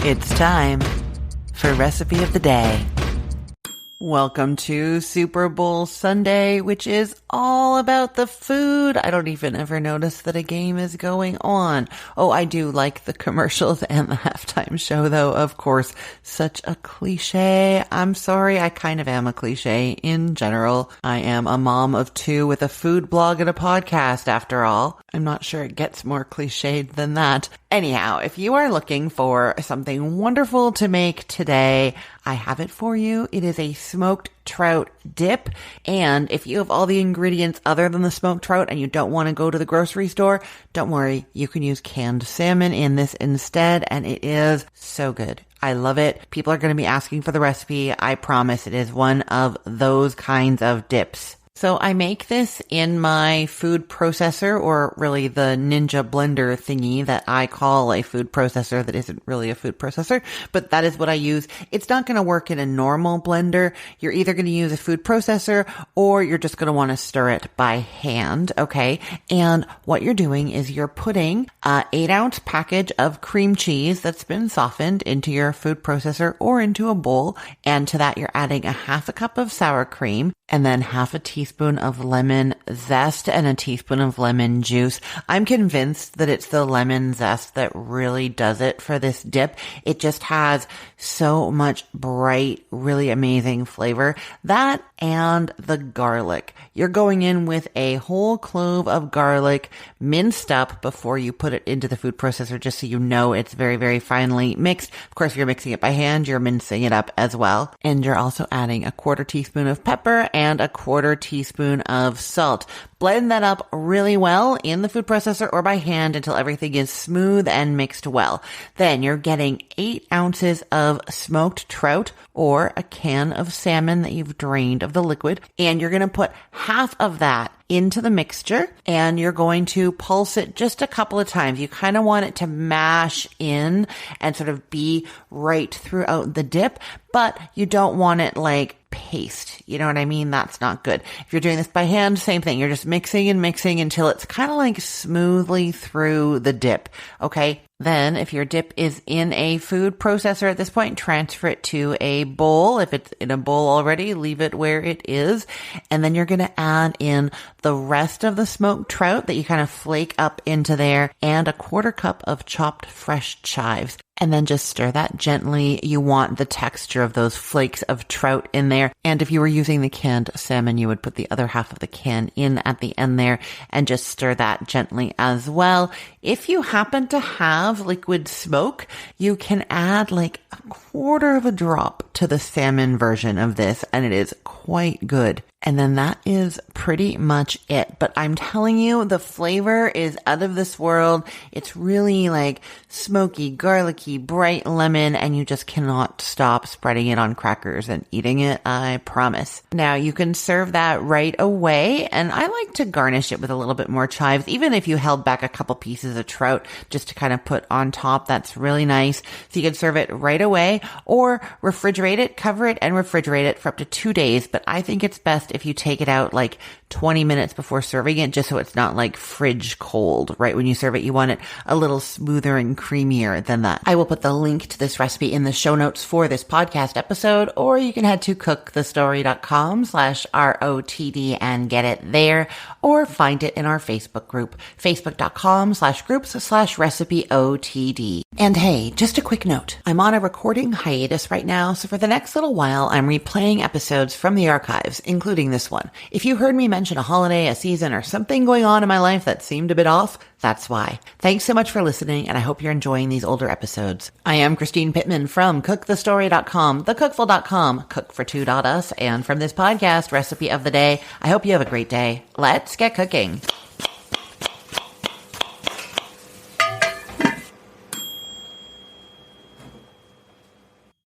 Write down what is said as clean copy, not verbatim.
It's time for Recipe of the Day. Welcome to Super Bowl Sunday, which is all about the food. I don't even ever notice that a game is going on. Oh, I do like the commercials and the halftime show, though, of course. Such a cliche. I'm sorry, I kind of am a cliche in general. I am a mom of two with a food blog and a podcast, after all. I'm not sure it gets more cliched than that. Anyhow, if you are looking for something wonderful to make today, I have it for you. It is a smoked trout dip. And if you have all the ingredients other than the smoked trout and you don't want to go to the grocery store, don't worry. You can use canned salmon in this instead, and it is so good. I love it. People are going to be asking for the recipe. I promise it is one of those kinds of dips. So I make this in my food processor, or really the Ninja blender thingy that I call a food processor that isn't really a food processor, but that is what I use. It's not going to work in a normal blender. You're either going to use a food processor or you're just going to want to stir it by hand, okay? And what you're doing is you're putting an 8-ounce package of cream cheese that's been softened into your food processor or into a bowl, and to that you're adding a half a cup of sour cream, and then half a teaspoon of lemon zest and a teaspoon of lemon juice. I'm convinced that it's the lemon zest that really does it for this dip. It just has so much bright, really amazing flavor. That and the garlic. You're going in with a whole clove of garlic minced up before you put it into the food processor, just so you know it's very, very finely mixed. Of course, if you're mixing it by hand, you're mincing it up as well. And you're also adding a 1/4 teaspoon of pepper and a 1/4 teaspoon of salt. Blend that up really well in the food processor or by hand until everything is smooth and mixed well. Then you're getting 8 ounces of smoked trout or a can of salmon that you've drained of the liquid. And you're going to put half of that into the mixture, and you're going to pulse it just a couple of times. You kind of want it to mash in and sort of be right throughout the dip, but you don't want it like paste. You know what I mean? That's not good. If you're doing this by hand, same thing. You're just mixing and mixing until it's kind of like smoothly through the dip. Okay. Then if your dip is in a food processor at this point, transfer it to a bowl. If it's in a bowl already, leave it where it is. And then you're going to add in the rest of the smoked trout that you kind of flake up into there, and a 1/4 cup of chopped fresh chives. And then just stir that gently. You want the texture of those flakes of trout in there. And if you were using the canned salmon, you would put the other half of the can in at the end there and just stir that gently as well. If you happen to have liquid smoke, you can add like a 1/4 of a drop to the salmon version of this, and it is quite good. And then that is pretty much it. But I'm telling you, the flavor is out of this world. It's really like smoky, garlicky, bright lemon, and you just cannot stop spreading it on crackers and eating it, I promise. Now, you can serve that right away, and I like to garnish it with a little bit more chives, even if you held back a couple pieces of trout just to kind of put on top. That's really nice. So you can serve it right away or refrigerate it, cover it, and refrigerate it for up to 2 days. But I think it's best if you take it out like 20 minutes before serving it, just so it's not like fridge cold, right? When you serve it, you want it a little smoother and creamier than that. I will put the link to this recipe in the show notes for this podcast episode, or you can head to cookthestory.com/ROTD and get it there, or find it in our Facebook group, facebook.com/groups/recipeotd. And hey, just a quick note. I'm on a recording hiatus right now, so for the next little while, I'm replaying episodes from the archives, including this one. If you heard me mention a holiday, a season, or something going on in my life that seemed a bit off, that's why. Thanks so much for listening, and I hope you're enjoying these older episodes. I am Christine Pittman from cookthestory.com, thecookful.com, cookfor2.us, and from this podcast, Recipe of the Day. I hope you have a great day. Let's get cooking.